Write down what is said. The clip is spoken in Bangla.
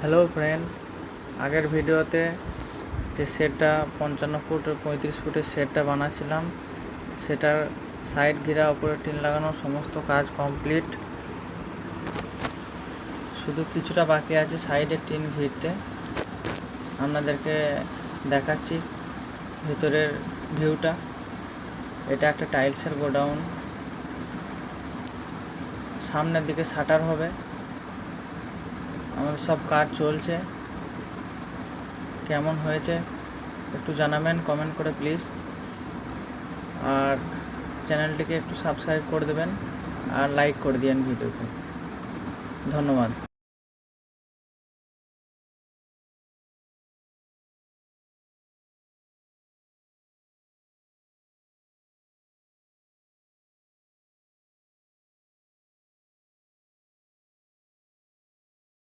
হ্যালো ফ্রেন্ড, আগের ভিডিওতে যে শেডটা 55 ফুট ও 35 ফুটের শেডটা বানাচ্ছিলাম, সেটার সাইড ঘেরা উপরে টিন লাগানো সমস্ত কাজ কমপ্লিট। শুধু কিছুটা বাকি আছে সাইডে টিন ভিড়তে। আপনাদেরকে দেখাচ্ছি ভিতরের ভিউটা। এটা একটা টাইলসের গোডাউন, সামনের দিকে শাটার হবে। আমাদের সব কাজ চলছে। কেমন হয়েছে একটু জানাবেন কমেন্ট করে প্লিজ, আর চ্যানেলটিকে একটু সাবস্ক্রাইব করে দেবেন আর লাইক করে দিন ভিডিওকে। ধন্যবাদ।